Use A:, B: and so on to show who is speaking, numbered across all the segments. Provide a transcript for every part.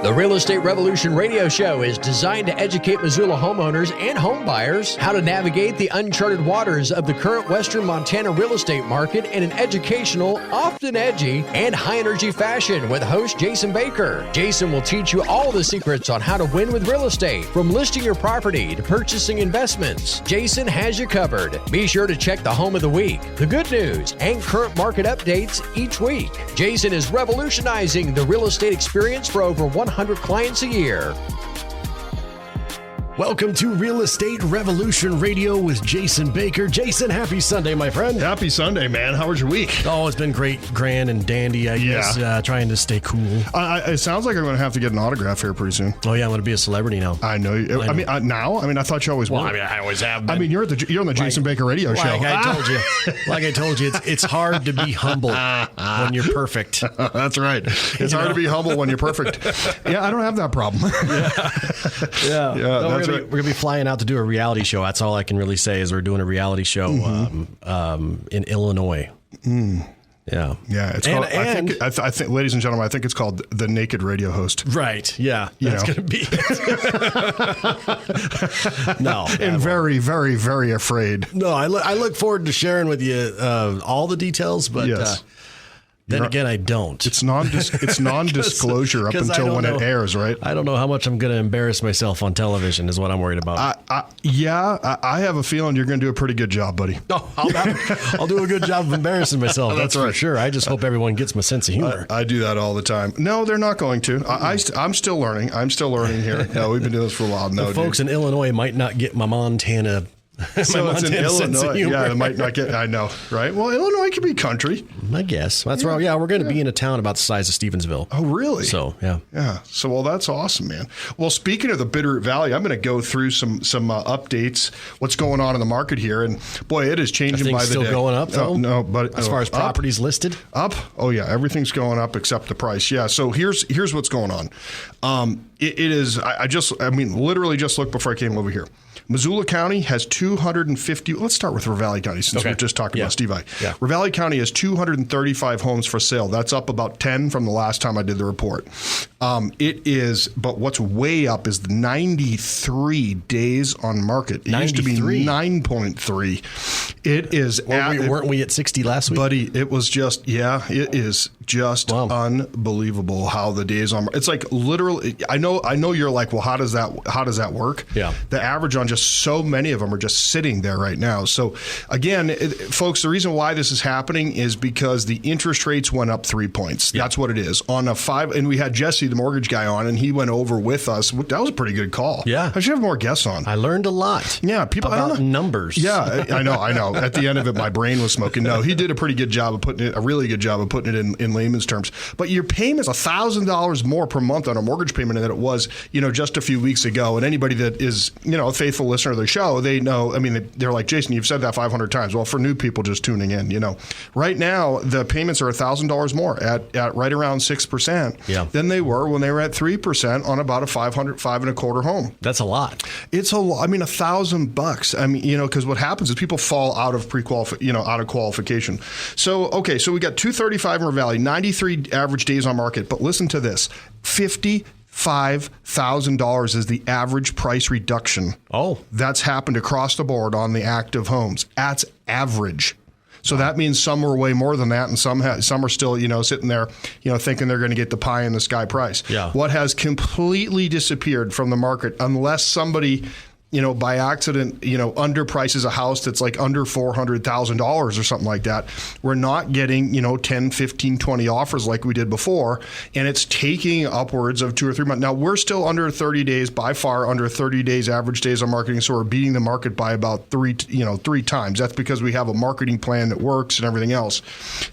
A: The Real Estate Revolution radio show is designed to educate Missoula homeowners and home buyers how to navigate the uncharted waters of the current Western Montana real estate market in an educational, often edgy, and high-energy fashion with host Jason Baker. Jason will teach you all the secrets on how to win with real estate, from listing your property to purchasing investments. Jason has you covered. Be sure to check the home of the week, the good news, and current market updates each week. Jason is revolutionizing the real estate experience for over 100 clients a year.
B: Welcome to Real Estate Revolution Radio with Jason Baker. Jason, happy Sunday, my friend.
C: Happy Sunday, man. How was your week?
B: Oh, it's been great, grand, and dandy, I guess. Trying to stay cool.
C: It sounds like I'm going to have to get an autograph here pretty soon.
B: Oh, yeah, I'm going to be a celebrity now.
C: I know. Now? I thought you always were.
B: I always have been.
C: You're on the Jason Baker radio show.
B: Like I told you, it's hard to be humble when you're perfect.
C: That's right. It's hard to be humble when you're perfect. Yeah, I don't have that problem.
B: Yeah. We're going to be flying out to do a reality show. That's all I can really say is we're doing a reality show in Illinois. Yeah.
C: Yeah. It's called, I think, ladies and gentlemen, I think it's called The Naked Radio Host.
B: Right. Yeah. That's going to be No.
C: And very, very, very afraid.
B: No, I look forward to sharing with you all the details, but
C: yes.
B: Then again, I don't.
C: It's non-disclosure up until when it airs, right?
B: I don't know how much I'm going to embarrass myself on television is what I'm worried about.
C: I have a feeling you're going to do a pretty good job, buddy.
B: Oh, I'll do a good job of embarrassing myself. That's right. For sure. I just hope everyone gets my sense of humor.
C: I do that all the time. No, they're not going to. I'm still learning. I'm still learning here. No, we've been doing this for a while. No,
B: folks in Illinois might not get my Montana.
C: So it's in Illinois. Yeah, it might not get. I know, right? Well, Illinois could be country.
B: I guess that's right. Yeah, we're going to be in a town about the size of Stevensville.
C: Oh, really?
B: So
C: yeah. So well, that's awesome, man. Well, speaking of the Bitterroot Valley, I'm going to go through some updates. What's going on in the market here? And boy, it is changing by the
B: still
C: day.
B: Going up though.
C: No, but
B: as far as properties listed,
C: up. Oh yeah, everything's going up except the price. Yeah. So here's what's going on. It is. Literally just looked before I came over here. Missoula County has 250. Let's start with Ravalli County since we're just talking about Steve I. Yeah. Ravalli County has 235 homes for sale. That's up about 10 from the last time I did the report. It is, but what's way up is the 93 days on market. It used to be 9.3. It is.
B: Weren't we at 60 last week?
C: Buddy, it was just, it is just unbelievable how the days on market. It's like literally, I know you're like, well, how does that work?
B: Yeah.
C: The average on just so many of them are just sitting there right now. So again, folks, the reason why this is happening is because the interest rates went up 3 points. Yeah. That's what it is. On a 5, and we had Jesse, the mortgage guy, on, and he went over with us. That was a pretty good call.
B: Yeah.
C: I should have more guests on.
B: I learned a lot.
C: Yeah. People
B: about numbers.
C: Yeah. I know. At the end of it, my brain was smoking. No, he did a really good job of putting it in layman's terms. But your payment is $1,000 more per month on a mortgage payment than it was, just a few weeks ago. And anybody that is, a faithful listener of the show, they know, they're like, Jason, you've said that 500 times. Well, for new people just tuning in, right now the payments are $1,000 more at right around 6% than they were when they were at 3% on about a $525 home.
B: That's a lot.
C: It's a lot. $1,000. Because what happens is people fall out of out of qualification. So we got 235 in Ravalli, 93 average days on market. But listen to this, $55,000 is the average price reduction.
B: Oh.
C: That's happened across the board on the active homes. That's average. So that means some are way more than that, and some are still, sitting there, thinking they're going to get the pie in the sky price.
B: Yeah.
C: What has completely disappeared from the market, unless somebody, by accident, underprices a house that's like under $400,000 or something like that, we're not getting, 10, 15, 20 offers like we did before. And it's taking upwards of 2 or 3 months. Now, we're still under 30 days, by far under 30 days average days on marketing. So we're beating the market by about three times. That's because we have a marketing plan that works and everything else.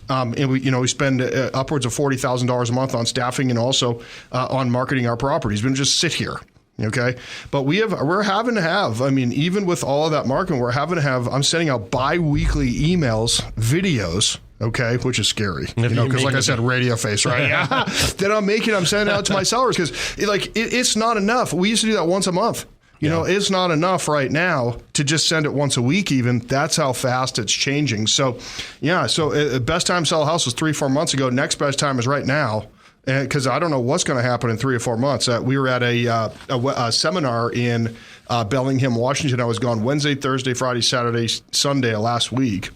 C: And we spend upwards of $40,000 a month on staffing and also on marketing our properties. We don't just sit here. Okay. But we're having to have, even with all of that marketing, I'm sending out bi-weekly emails, videos, okay, which is scary, because like I said, radio face, right? That I'm sending out to my sellers because it's not enough. We used to do that once a month. It's not enough right now to just send it once a week even. That's how fast it's changing. So, best time to sell a house was 3-4 months ago. Next best time is right now. because I don't know what's going to happen in 3 or 4 months. We were at a seminar in Bellingham, Washington. I was gone Wednesday, Thursday, Friday, Saturday, Sunday of last week.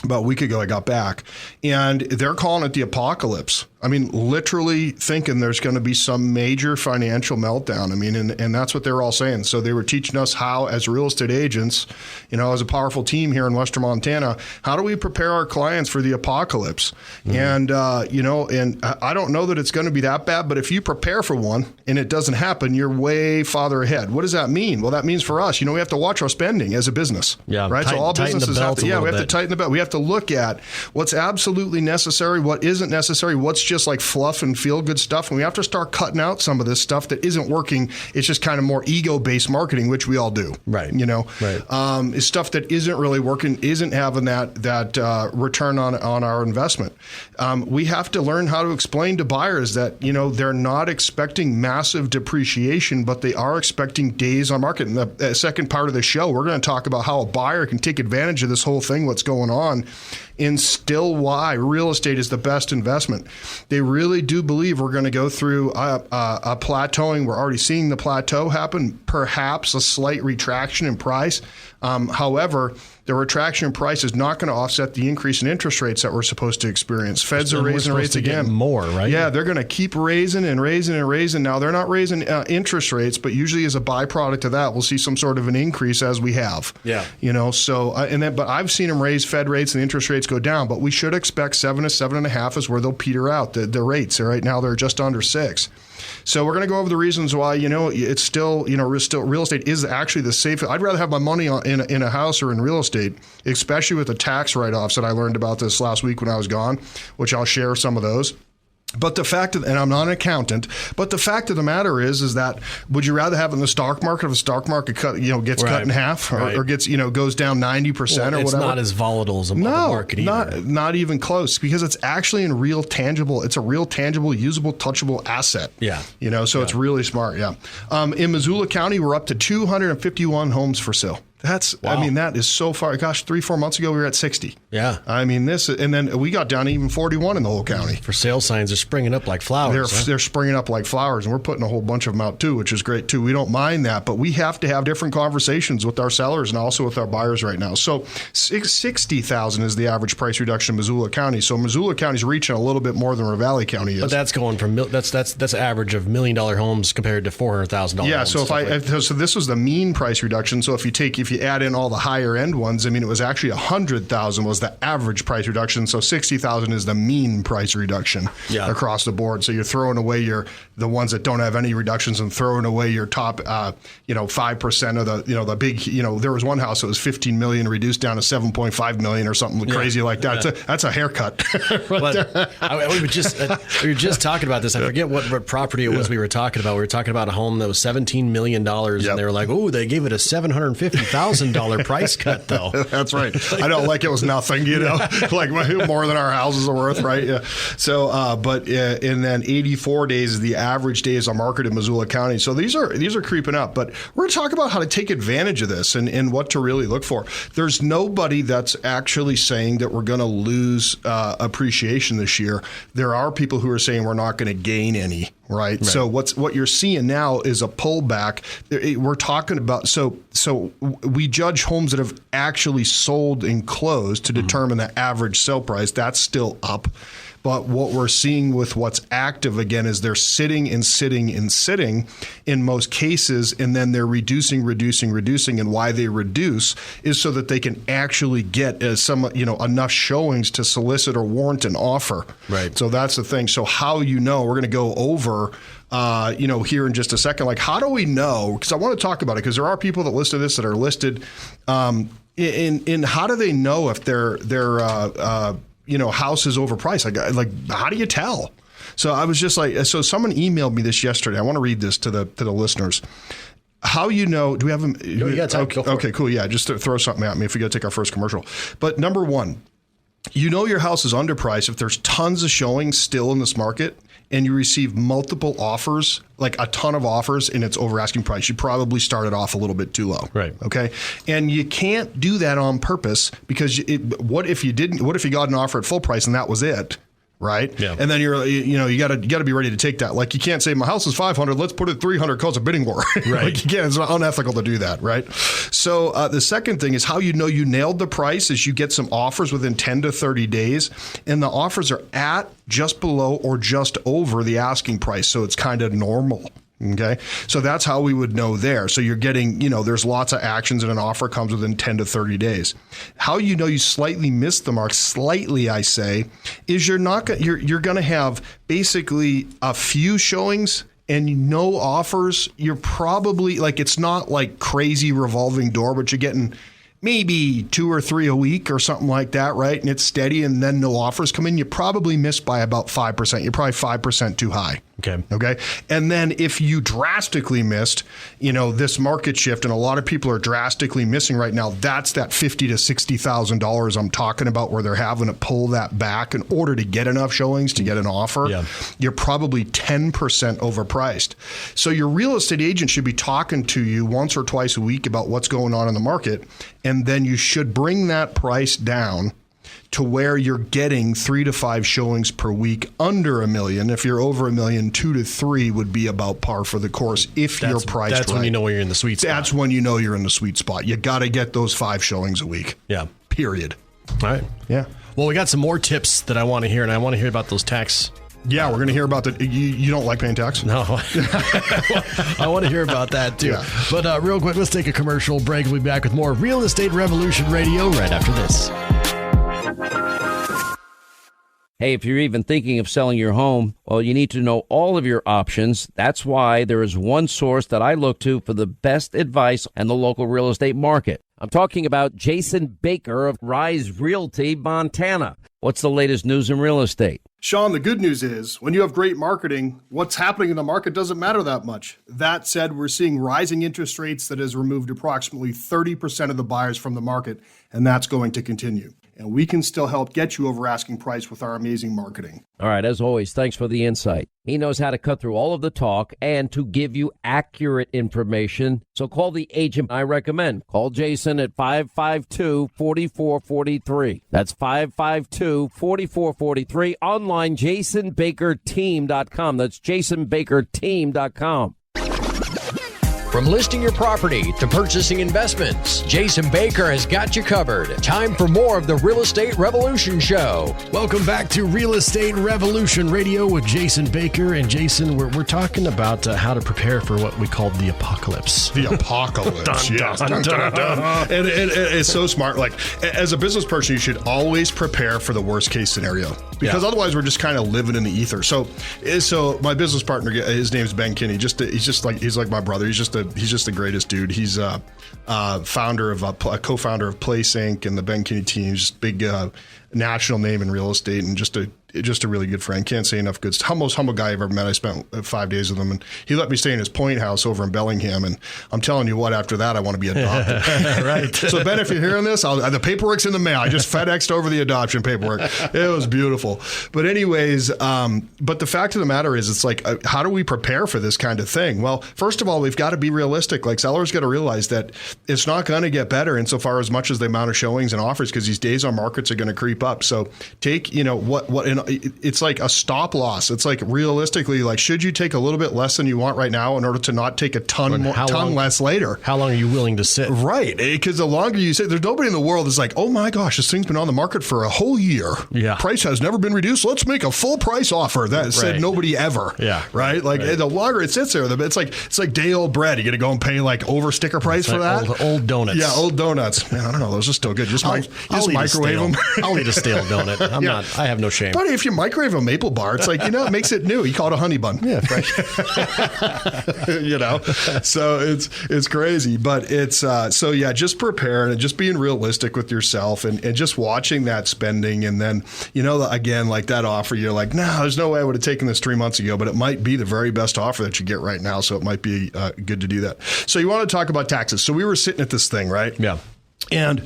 C: About a week ago, I got back, and they're calling it the apocalypse. I mean, literally thinking there's going to be some major financial meltdown. I mean, and that's what they're all saying. So they were teaching us how, as real estate agents, as a powerful team here in Western Montana, how do we prepare our clients for the apocalypse? And, and I don't know that it's going to be that bad, but if you prepare for one and it doesn't happen, you're way farther ahead. What does that mean? Well, that means for us, we have to watch our spending as a business.
B: Yeah,
C: right. So all businesses have to, we have to tighten the belt. We have to look at what's absolutely necessary, what isn't necessary, what's just like fluff and feel good stuff. And we have to start cutting out some of this stuff that isn't working. It's just kind of more ego-based marketing, which we all do.
B: Right.
C: Right. It's stuff that isn't really working, isn't having that return on our investment. We have to learn how to explain to buyers that, they're not expecting massive depreciation, but they are expecting days on market. In the second part of the show, we're going to talk about how a buyer can take advantage of this whole thing, what's going on, and still why real estate is the best investment. They really do believe we're going to go through a plateauing. We're already seeing the plateau happen, perhaps a slight retraction in price. However, the retraction in price is not going to offset the increase in interest rates that we're supposed to experience. Feds are raising rates again.
B: More, right?
C: Yeah, they're going to keep raising and raising and raising. Now, they're not raising interest rates, but usually as a byproduct of that, we'll see some sort of an increase as we have.
B: Yeah.
C: But I've seen them raise Fed rates and interest rates go down, but we should expect 7 to 7.5 is where they'll peter out. The rates, right now, they're just under 6. So we're going to go over the reasons why, it's still, real estate is actually the safest. I'd rather have my money in a house or in real estate, especially with the tax write-offs that I learned about this last week when I was gone, which I'll share some of those. But the fact and I'm not an accountant, but the fact of the matter is that would you rather have it in the stock market if the stock market gets cut in half or gets, goes down 90% or whatever?
B: It's not as volatile as a market either.
C: Not even close, because it's actually it's a real tangible, usable, touchable asset.
B: Yeah.
C: It's really smart. Yeah. In Missoula County, we're up to 251 homes for sale. That is so far. Gosh, 3-4 months ago, we were at 60.
B: Yeah.
C: And then we got down to even 41 in the whole county.
B: For sale signs are springing up like flowers.
C: They're springing up like flowers, and we're putting a whole bunch of them out too, which is great too. We don't mind that, but we have to have different conversations with our sellers and also with our buyers right now. So $60,000 is the average price reduction in Missoula County. So Missoula County is reaching a little bit more than Ravalli County is.
B: But that's going from that's average of $1 million homes compared to $400,000.
C: Yeah. So so this was the mean price reduction. So if you add in all the higher end ones, it was actually $100,000 was the average price reduction. So $60,000 is the mean price reduction across the board. So you're throwing away the ones that don't have any reductions and throwing away your top 5% of the big, there was one house that was $15 million reduced down to $7.5 million or something crazy like that. Yeah. That's a haircut.
B: We were just talking about this. I forget what property it was we were talking about. We were talking about a home that was $17 million, and they were like, "Oh, they gave it a $750,000 price cut, though."
C: That's right. I don't like it was nothing, like more than our houses are worth, right? Yeah. So, and then 84 days is the average days on market in Missoula County. So these are creeping up. But we're going to talk about how to take advantage of this and what to really look for. There's nobody that's actually saying that we're going to lose appreciation this year. There are people who are saying we're not going to gain any. Right. So what you're seeing now is a pullback. We're talking about so we judge homes that have actually sold and closed to determine the average sale price. That's still up. But what we're seeing with what's active again is they're sitting and sitting and sitting in most cases, and then they're reducing. And why they reduce is so that they can actually get enough showings to solicit or warrant an offer. Right. So that's the thing. So how we're going to go over here in just a second. Like, how do we know? Because I want to talk about it because there are people that listen to this that are listed. In how do they know if their house is overpriced? Like, how do you tell? So I was just like, so someone emailed me this yesterday. I want to read this to the listeners. How do we have them? Okay, cool. Yeah, just to throw something at me if we got to take our first commercial. But number one, your house is underpriced if there's tons of showings still in this market and you receive multiple offers, like a ton of offers, and it's over asking price. You probably started off a little bit too low. Right. Okay. And you can't do that on purpose because what if you got an offer at full price and that was it? right?
B: Yeah.
C: And then you got to be ready to take that. Like, you can't say my house is 500, let's put it 300, cause a bidding war.
B: Right.
C: Like, you can't. It's unethical to do that, right? So the second thing is how you know you nailed the price is you get some offers within 10 to 30 days, and the offers are at, just below, or just over the asking price. So it's kind of normal. Okay. So that's how we would know there. So you're getting, there's lots of actions and an offer comes within 10 to 30 days. How you know you slightly missed the mark, slightly, I say, is you're going to have basically a few showings and no offers. You're probably it's not like crazy revolving door, but you're getting maybe 2 or 3 a week or something like that, right? And it's steady, and then no offers come in. You probably missed by about 5%. You're probably 5% too high. Okay. And then if you drastically missed, this market shift, and a lot of people are drastically missing right now, that's that $50,000 to $60,000 I'm talking about, where they're having to pull that back in order to get enough showings to get an offer.
B: Yeah.
C: You're probably 10% overpriced. So your real estate agent should be talking to you once or twice a week about what's going on in the market, and then you should bring that price down to where you're getting 3 to 5 showings per week under $1 million. If you're over $1 million, 2 to 3 would be about par for the course if you're priced right.
B: That's when you know you're in the sweet spot.
C: That's when you know you're in the sweet spot. You got to get those 5 showings a week.
B: Yeah.
C: Period.
B: All right.
C: Yeah.
B: Well, we got some more tips that I want to hear, and I want to hear about those tax.
C: Yeah, we're going to hear about that. You don't like paying tax?
B: No. I want to hear about that, too.
C: Yeah.
B: But real quick, let's take a commercial break. We'll be back with more Real Estate Revolution Radio right after this.
D: Hey, if you're even thinking of selling your home, well, you need to know all of your options. That's why there is one source that I look to for the best advice on the local real estate market. I'm talking about Jason Baker of Rise Realty, Montana. What's the latest news in real estate?
E: Sean, the good news is when you have great marketing, what's happening in the market doesn't matter that much. That said, we're seeing rising interest rates that has removed approximately 30% of the buyers from the market, and that's going to continue. And we can still help get you over asking price with our amazing marketing.
D: All right, as always, thanks for the insight. He knows how to cut through all of the talk and to give you accurate information. So call the agent I recommend. Call Jason at 552-4443. That's 552-4443. Online, JasonBakerTeam.com. That's JasonBakerTeam.com.
A: From listing your property to purchasing investments, Jason Baker has got you covered. Time for more of the Real Estate Revolution Show.
B: Welcome back to Real Estate Revolution Radio with Jason Baker. And Jason, we're talking about how to prepare for what we call the apocalypse.
C: The apocalypse.
B: Dun,
C: yes.
B: dun, dun, dun.
C: And it's so smart. Like, as a business person, you should always prepare for the worst case scenario, because otherwise we're just kind of living in the ether. So my business partner, his name's Ben Kinney. He's like my brother. He's just the greatest dude. He's a co-founder of Place Inc. and the Ben Kinney team. Just big national name in real estate, and just a really good friend. Can't say enough good stuff. Most humble guy I've ever met. I spent 5 days with him, and he let me stay in his point house over in Bellingham. And I'm telling you what, after that, I want to be adopted.
B: Right.
C: So Ben, if you're hearing this, the paperwork's in the mail. I just FedExed over the adoption paperwork. It was beautiful. But anyways, but the fact of the matter is, it's like, how do we prepare for this kind of thing? Well, first of all, we've got to be realistic. Like, sellers got to realize that it's not going to get better insofar as much as the amount of showings and offers, because these days on markets are going to creep up. So take, it's like a stop loss. It's like, realistically, like, should you take a little bit less than you want right now in order to not take a ton less later?
B: How long are you willing to sit?
C: Right. Because the longer you sit, there's nobody in the world that's like, oh my gosh, this thing's been on the market for a whole year.
B: Yeah.
C: Price has never been reduced. Let's make a full price offer. That said nobody ever.
B: Yeah.
C: Right. Like, the longer it sits there, it's like day old bread. You got to go and pay like over sticker price for that.
B: Old donuts.
C: Yeah. Old donuts. Man, I don't know. Those are still good. Just microwave them.
B: I'll eat a stale donut. I have no shame.
C: But if you microwave a maple bar, it's like, it makes it new. You call it a honey bun.
B: Yeah. Right.
C: So it's crazy, but it's, just prepare and just being realistic with yourself and just watching that spending. And then, again, like that offer, you're like, no, there's no way I would have taken this 3 months ago, but it might be the very best offer that you get right now. So it might be good to do that. So you want to talk about taxes. So we were sitting at this thing, right?
B: Yeah.
C: And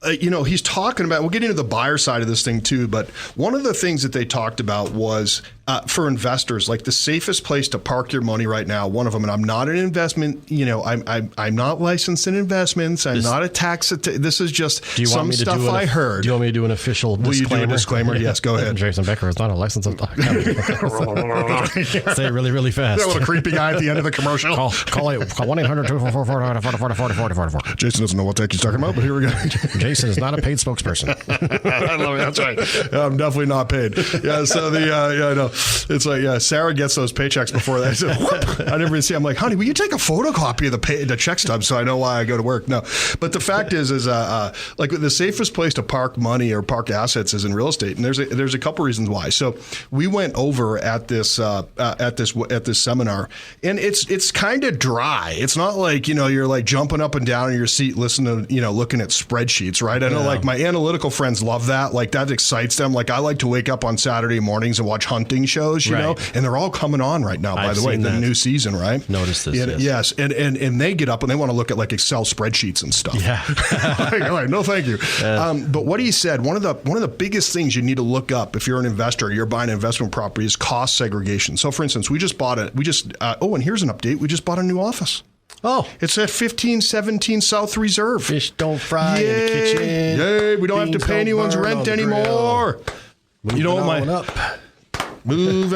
C: he's talking about, we'll get into the buyer side of this thing too, but one of the things that they talked about was for investors, like the safest place to park your money right now, one of them, and I'm not an investment, I'm not licensed in investments. I'm not a tax. This is just some stuff I heard.
B: Do you want me to do an official disclaimer?
C: Will you do a disclaimer? Yes, go ahead.
B: Jason Becker is not a licensed Say it really, really fast.
C: That little creepy guy at the end of the commercial.
B: Call 1-800-244-4044.
C: Jason doesn't know what the heck he's talking about, but here we go.
B: Jason is not a paid spokesperson.
C: I love it. That's right. I'm definitely not paid. Yeah. So it's like, Sarah gets those paychecks before that. I said, I never even see. I'm like, honey, will you take a photocopy of the check stub so I know why I go to work? No, but the fact is like the safest place to park money or park assets is in real estate, and there's a couple reasons why. So we went over at this seminar, and it's kind of dry. It's not like you're like jumping up and down in your seat listening to looking at spreadsheets, right? I know like my analytical friends love that. Like that excites them. Like I like to wake up on Saturday mornings and watch hunting shows, you know, and they're all coming on right now, by the way, the new season, right?
B: Notice this.
C: Yes. And they get up and they want to look at like Excel spreadsheets and stuff.
B: Yeah.
C: Like, no, thank you. But what he said, one of the biggest things you need to look up if you're an investor, you're buying an investment property, is cost segregation. So for instance, and here's an update. We just bought a new office.
B: Oh.
C: It's at 1517 South Reserve.
B: Fish don't fry in the kitchen.
C: Yay, we don't have to pay anyone's rent anymore. Moving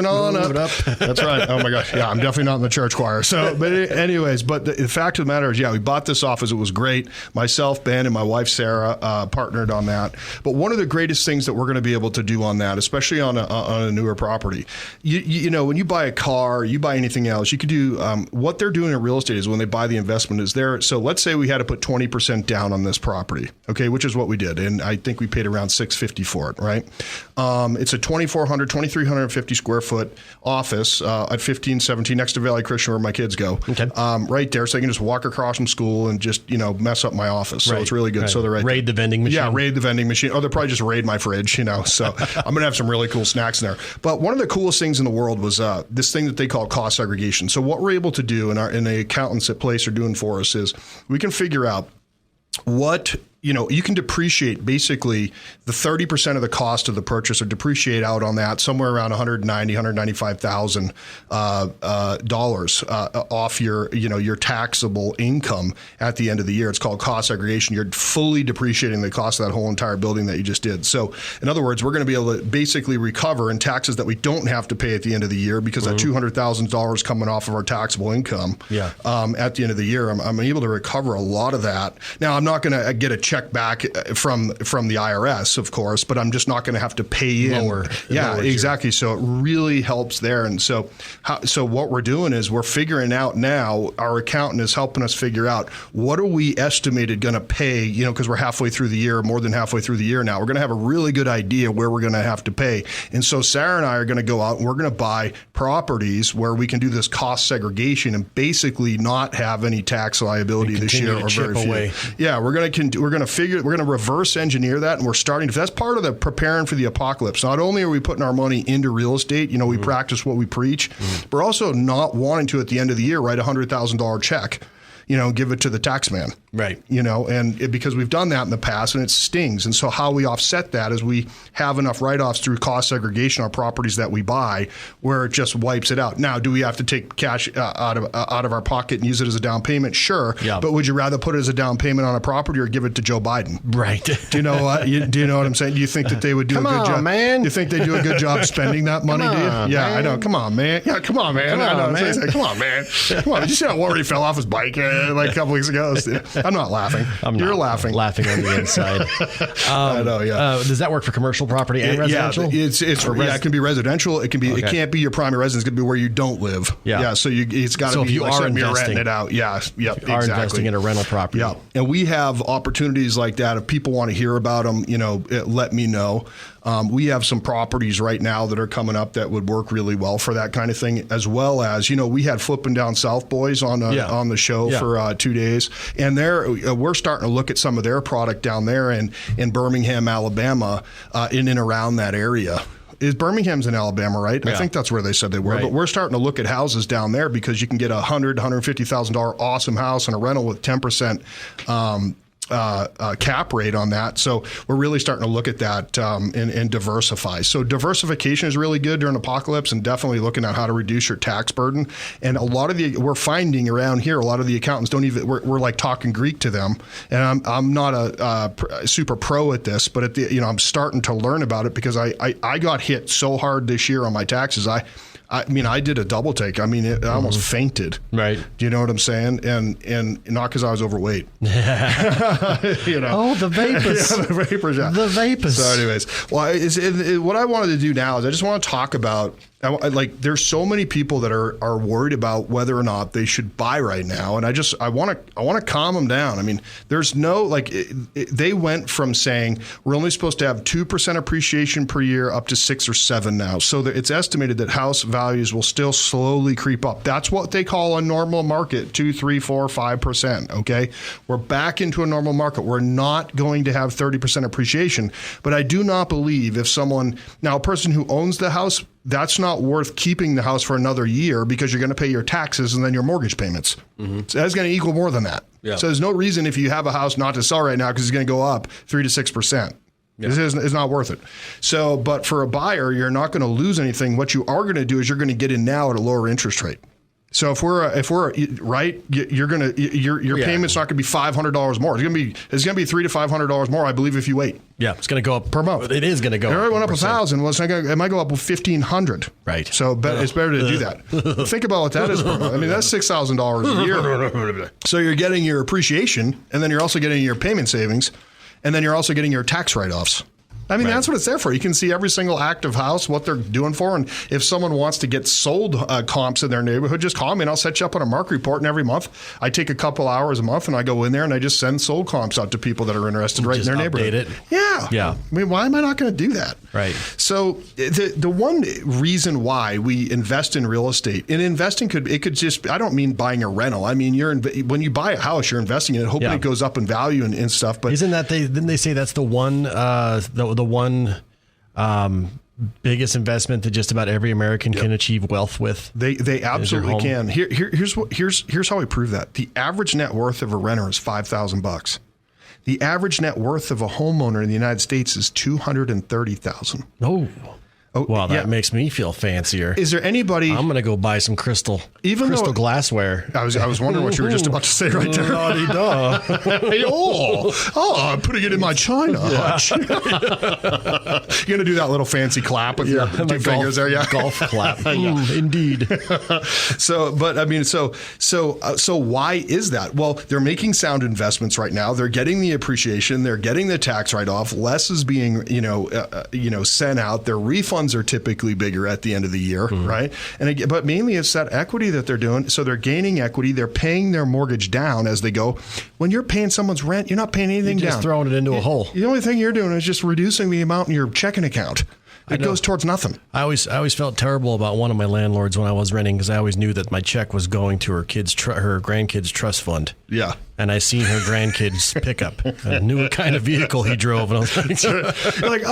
C: on up. That's right. Oh my gosh. Yeah, I'm definitely not in the church choir. So, but anyways, the fact of the matter is, we bought this office. It was great. Myself, Ben, and my wife, Sarah, partnered on that. But one of the greatest things that we're going to be able to do on that, especially on a newer property, when you buy a car, you buy anything else, you could do what they're doing in real estate is when they buy the investment is there. So let's say we had to put 20% down on this property, okay, which is what we did. And I think we paid around $650 for it, right? It's a 2,350 square foot office at 1517 next to Valley Christian where my kids go.
B: Okay.
C: Right there. So they can just walk across from school and just, mess up my office. So it's really good. Right. So they're
B: raid the vending machine.
C: Yeah, raid the vending machine. Oh, they'll probably just raid my fridge, So I'm going to have some really cool snacks in there. But one of the coolest things in the world was this thing that they call cost segregation. So what we're able to do and the accountants at Place are doing for us is we can figure out what you can depreciate basically the 30% of the cost of the purchase or depreciate out on that somewhere around $195,000 off your taxable income at the end of the year. It's called cost segregation. You're fully depreciating the cost of that whole entire building that you just did. So in other words, we're going to be able to basically recover in taxes that we don't have to pay at the end of the year because that $200,000 coming off of our taxable income at the end of the year, I'm able to recover a lot of that. Now, I'm not going to get a check back from the IRS, of course, but I'm just not going to have to pay in.
B: Lower
C: exactly. So it really helps there. And so what we're doing is we're figuring out now, our accountant is helping us figure out what are we estimated going to pay, because we're halfway through the year, more than halfway through the year now. We're going to have a really good idea where we're going to have to pay. And so Sarah and I are going to go out and we're going to buy properties where we can do this cost segregation and basically not have any tax liability this year or very few. Yeah, we're going to reverse engineer that, and we're starting to. That's part of the preparing for the apocalypse. Not only are we putting our money into real estate, we practice what we preach, but we're also not wanting to at the end of the year write $100,000 check. Give it to the tax man.
B: Right.
C: Because we've done that in the past and it stings. And so how we offset that is we have enough write-offs through cost segregation on properties that we buy where it just wipes it out. Now, do we have to take cash out of our pocket and use it as a down payment? Sure. Yeah. But would you rather put it as a down payment on a property or give it to Joe Biden?
B: Right.
C: Do you know what? Do you know what I'm saying? Do you think that they would do a good job? Man. Do you think they do a good job spending that money? Yeah, man. I know. Come on, man. Yeah, come on, man. Come on, man. Come on, man. Come on. Did you see how Warren fell off his bike like a couple weeks ago? I'm not laughing. You're laughing.
B: Laughing on the inside.
C: I know. Yeah.
B: Does that work for commercial property and residential?
C: It can be residential. It can be. Okay. It can't be your primary residence. It can be where you don't live. Yeah. So it's got to be.
B: If you are investing,
C: you're renting it out. Yeah. Yep.
B: Are investing in a rental property.
C: Yeah. And we have opportunities like that. If people want to hear about them, let me know. We have some properties right now that are coming up that would work really well for that kind of thing, as well as, we had Flipping Down South Boys on the show for 2 days. And we're starting to look at some of their product down there in Birmingham, Alabama, in and around that area. Birmingham's in Alabama, right? Yeah. I think that's where they said they were. Right. But we're starting to look at houses down there because you can get a $150,000 awesome house and a rental with 10% cap rate on that. So we're really starting to look at that and diversify. So diversification is really good during apocalypse, and definitely looking at how to reduce your tax burden. And a lot of we're finding around here, a lot of the accountants don't even, we're like talking Greek to them. And I'm not a super pro at this, but I'm starting to learn about it because I got hit so hard this year on my taxes. I mean, I did a double take. I mean, I almost fainted.
B: Right. Do
C: you know what I'm saying? And not because I was overweight.
B: Oh, the vapors.
C: Yeah, the vapors. Yeah.
B: The vapors.
C: So anyways, well, what I wanted to do now is I just want to talk about, there's so many people that are worried about whether or not they should buy right now. And I want to calm them down. I mean, there's no, they went from saying we're only supposed to have 2% appreciation per year up to 6 or 7 now. So it's estimated that house values will still slowly creep up. That's what they call a normal market, 2, 3, 4, 5%. Okay. We're back into a normal market. We're not going to have 30% appreciation, but I do not believe if a person who owns the house, that's not worth keeping the house for another year because you're going to pay your taxes and then your mortgage payments. Mm-hmm. So that's going to equal more than that. Yeah. So there's no reason if you have a house not to sell right now because it's going to go up 3 to 6%. Yeah. It's not worth it. So, but for a buyer, you're not going to lose anything. What you are going to do is you're going to get in now at a lower interest rate. So if we're right, your payment's not going to be $500 more. It's going to be $300 to $500 more, I believe, if you wait.
B: Yeah, it's going to go up
C: per month.
B: It is going to go.
C: It already went up 1,000. Well, it might go up $1,500.
B: Right.
C: So it's better to do that. Think about what that is per month. I mean, that's $6,000 a year. So you're getting your appreciation, and then you're also getting your payment savings, and then you're also getting your tax write-offs. I mean, That's what it's there for. You can see every single active house, what they're doing for. And if someone wants to get sold comps in their neighborhood, just call me and I'll set you up on a market report. And every month I take a couple hours a month and I go in there and I just send sold comps out to people that are interested in their neighborhood.
B: It.
C: Yeah.
B: Yeah.
C: I mean, why am I not going to do that?
B: Right.
C: So the one reason why we invest in real estate, and investing could just, I don't mean buying a rental. I mean, when you buy a house, you're investing in it, hoping it goes up in value and stuff. But
B: didn't they say that's the one, the one biggest investment that just about every American can achieve wealth with?
C: They absolutely can. Here's how I prove that. The average net worth of a renter is $5,000. The average net worth of a homeowner in the United States is $230,000.
B: Oh, well, that makes me feel fancier.
C: Is there anybody?
B: I'm going to go buy some crystal glassware.
C: I was wondering what you were just about to say right there. I'm putting it in my china hutch. You're going to do that little fancy clap with your two fingers there, yeah?
B: Golf clap. Indeed.
C: So why is that? Well, they're making sound investments right now. They're getting the appreciation. They're getting the tax write-off. Less is being, sent out. Their refunds are typically bigger at the end of the year, right? But mainly it's that equity that they're doing. So they're gaining equity. They're paying their mortgage down as they go. When you're paying someone's rent, you're not paying anything down.
B: You're just throwing it into a hole.
C: The only thing you're doing is just reducing the amount in your checking account. It goes towards nothing.
B: I always felt terrible about one of my landlords when I was renting because I always knew that my check was going to her grandkids' trust fund.
C: Yeah.
B: And I seen her grandkids pickup. I knew what kind of vehicle he drove, and I was like,
C: you're like,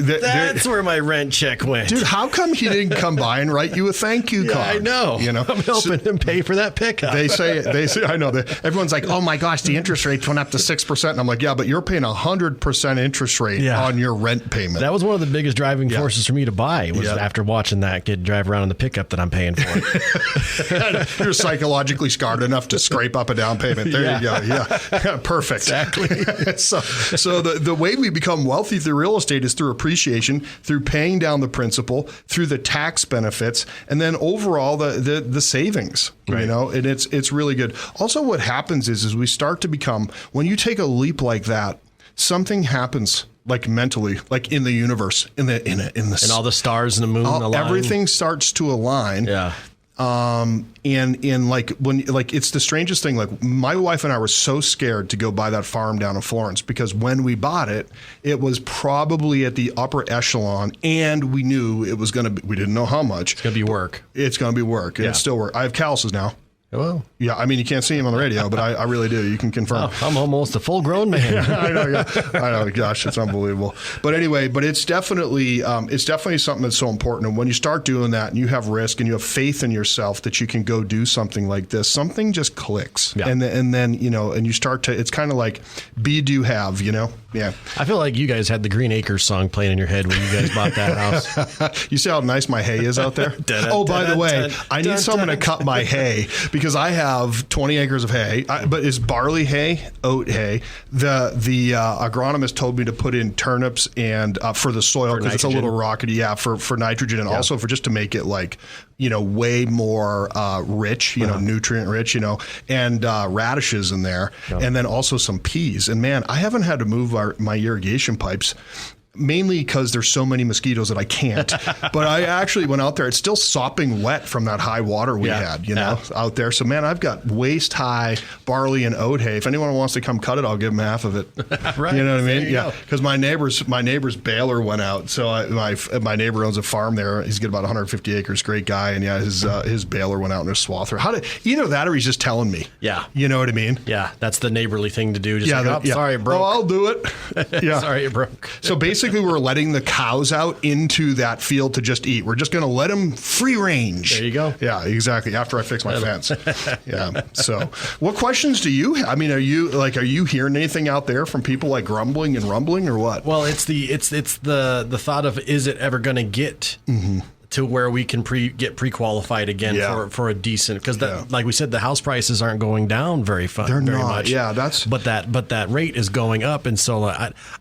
B: that's where my rent check went.
C: Dude, how come he didn't come by and write you a thank you card?
B: I know. I'm helping him pay for that pickup.
C: They say, I know that everyone's like, oh my gosh, the interest rates went up to 6%. And I'm like, yeah, but you're paying 100% interest rate on your rent payment.
B: That was one of the biggest driving forces for me to buy was after watching that kid drive around in the pickup that I'm paying for.
C: You're psychologically scarred enough to scrape up a down payment. There you go. Yeah. Perfect.
B: Exactly.
C: So the way we become wealthy through real estate is through appreciation, through paying down the principal, through the tax benefits, and then overall the savings. Right. And it's really good. Also, what happens is we start to become, when you take a leap like that, something happens. Like mentally, like in the universe, in
B: all the stars and the moon align.
C: Everything starts to align.
B: Yeah.
C: And it's the strangest thing. Like my wife and I were so scared to go buy that farm down in Florence because when we bought it, it was probably at the upper echelon, and we knew it was going to be. We didn't know how much.
B: It's going to be work.
C: It's going to be work. Yeah. It's still work. I have calluses now.
B: Well,
C: yeah, I mean, you can't see him on the radio, but I really do. You can confirm.
B: Oh, I'm almost a full-grown man.
C: I know, yeah. I know. Gosh, it's unbelievable. But anyway, it's definitely something that's so important. And when you start doing that, and you have risk, and you have faith in yourself that you can go do something like this, something just clicks.
B: Yeah.
C: And then and you start to. It's kind of like be, do, have. Yeah.
B: I feel like you guys had the Green Acres song playing in your head when you guys bought that house.
C: You see how nice my hay is out there? Oh, by the way, I need someone to cut my hay because I have 20 acres of hay. But it's barley hay, oat hay. The agronomist told me to put in turnips and for the soil because it's a little rockety. Yeah, for nitrogen and also for just to make it like way more rich, nutrient rich, and radishes in there, and then also some peas. And man, I haven't had to move my irrigation pipes. Mainly because there's so many mosquitoes that I can't. But I actually went out there. It's still sopping wet from that high water we had, out there. So, man, I've got waist high barley and oat hay. If anyone wants to come cut it, I'll give them half of it.
B: Right.
C: You know what I mean? Yeah. Because my neighbor's baler went out. So my neighbor owns a farm there. He's got about 150 acres. Great guy. And his baler went out in his swather. Either that or he's just telling me.
B: Yeah.
C: You know what I mean?
B: Yeah. That's the neighborly thing to do. Just sorry, it broke.
C: Oh, I'll do it. Yeah.
B: Sorry, it broke.
C: So basically, we're letting the cows out into that field to just eat. We're just going to let them free range.
B: There you go.
C: Yeah, exactly. After I fix my fence. Yeah. So, what questions do you have? I mean, are you hearing anything out there from people like grumbling and rumbling or what?
B: Well, it's the thought of, is it ever going to get to where we can get pre-qualified again for a decent, because like we said, the house prices aren't going down very much.
C: Yeah,
B: but that rate is going up, and so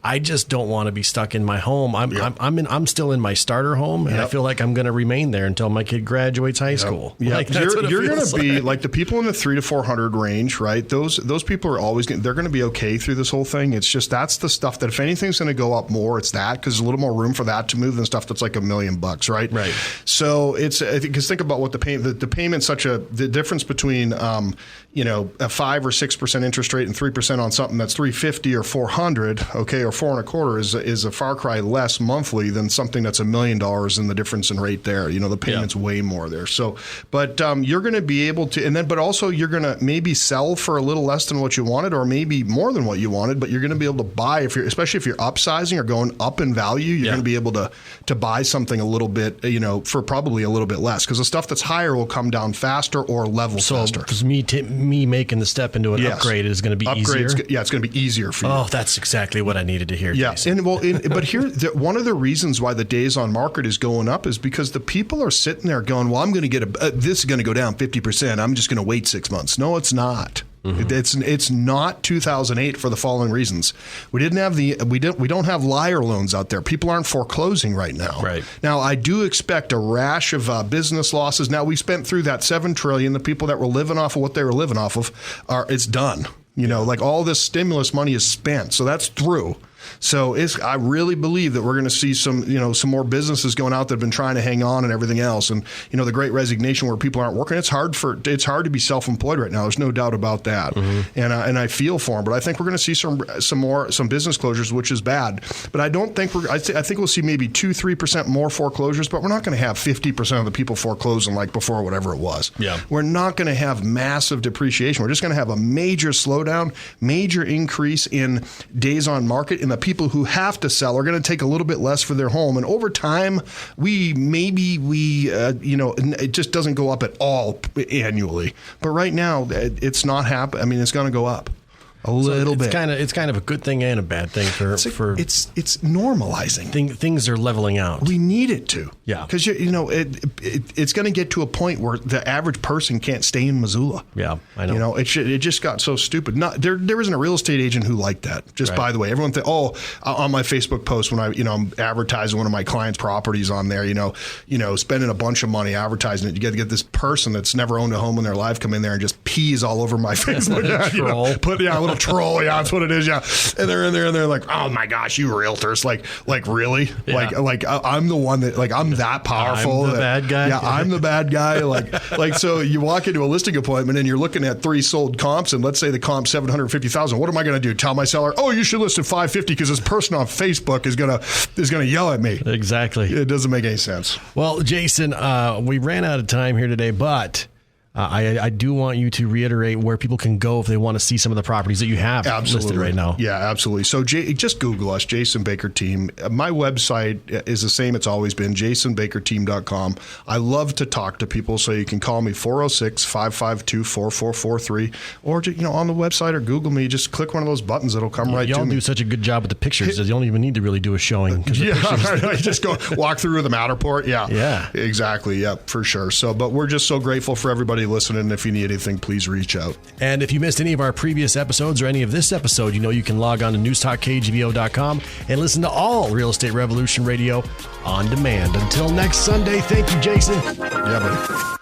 B: I just don't want to be stuck in my home. I'm still in my starter home, and I feel like I'm going to remain there until my kid graduates high school.
C: Yeah,
B: like,
C: you're going to be like the people in the 300 to 400 range, right? Those people are always they're going to be okay through this whole thing. It's just that's the stuff that if anything's going to go up more, it's that, because there's a little more room for that to move than stuff that's like $1 million, right?
B: Right.
C: So because think about what the payment's the difference between a 5 or 6% interest rate and 3% on something that's $350 or $400, okay, or $4.25 is a far cry less monthly than something that's $1 million in the difference in rate there. The payment's way more there. So, but you're going to be able to, but also you're going to maybe sell for a little less than what you wanted, or maybe more than what you wanted. But you're going to be able to buy especially if you're upsizing or going up in value, you're going to be able to buy something a little bit, for probably a little bit less, because the stuff that's higher will come down faster or level faster.
B: So me making the step into an upgrade is going to be easier?
C: It's going to be easier for you.
B: Oh, that's exactly what I needed to hear.
C: Yeah, but here, one of the reasons why the days on market is going up is because the people are sitting there going, well, I'm going to get this is going to go down 50%. I'm just going to wait 6 months. No, it's not. Mm-hmm. It's not 2008 for the following reasons. We don't have liar loans out there. People aren't foreclosing right now.
B: Right.
C: Now, I do expect a rash of business losses. Now, we spent through that $7 trillion. The people that were living off of what they were living off of it's done. Like all this stimulus money is spent. So that's through. So I really believe that we're going to see some more businesses going out that have been trying to hang on and everything else. And, the great resignation where people aren't working, it's hard to be self-employed right now. There's no doubt about that. Mm-hmm. And I feel for them, but I think we're going to see some business closures, which is bad. But I don't think I think we'll see maybe 2-3% more foreclosures, but we're not going to have 50% of the people foreclosing like before, whatever it was.
B: Yeah.
C: We're not going to have massive depreciation. We're just going to have a major slowdown, major increase in days on market, and the people who have to sell are going to take a little bit less for their home. And over time, it just doesn't go up at all annually. But right now, it's not happening. I mean, it's going to go up. A little bit.
B: It's kind of a good thing and a bad thing for
C: it's normalizing.
B: Things are leveling out.
C: We need it to.
B: Yeah.
C: Because it's going to get to a point where the average person can't stay in Missoula.
B: Yeah, I know.
C: It just got so stupid. There isn't a real estate agent who liked that. Just by the way, everyone on my Facebook post when I'm advertising one of my clients' properties on there, spending a bunch of money advertising it, you get this person that's never owned a home in their life come in there and just pees all over my Facebook.
B: Troll.
C: A troll, yeah, that's what it is, yeah. And they're in there and they're like, oh my gosh, you realtors, like really,
B: yeah.
C: like I'm the one that I'm that powerful.
B: I'm the bad guy.
C: Yeah, I'm the bad guy. Like so you walk into a listing appointment and you're looking at 3 sold comps, and let's say the comp 750,000. What am I going to do? Tell my seller, oh, you should list at 550 because this person on Facebook is gonna yell at me.
B: Exactly.
C: It doesn't make any sense.
B: Well, Jason, we ran out of time here today, but I do want you to reiterate where people can go if they want to see some of the properties that you have listed right now.
C: Yeah, absolutely. So just Google us, Jason Baker Team. My website is the same it's always been, jasonbakerteam.com. I love to talk to people, so you can call me 406-552-4443, or on the website or Google me. Just click one of those buttons. It'll come right to me.
B: Y'all do such a good job with the pictures that you don't even need to really do a showing.
C: Yeah, right. Just go walk through the Matterport. Yeah, exactly. Yeah, for sure. So, but we're just so grateful for everybody listening. If you need anything, please reach out.
B: And if you missed any of our previous episodes or any of this episode, you can log on to newstalkkgvo.com and listen to all Real Estate Revolution Radio on demand. Until next Sunday, thank you, Jason.
C: Yeah, buddy.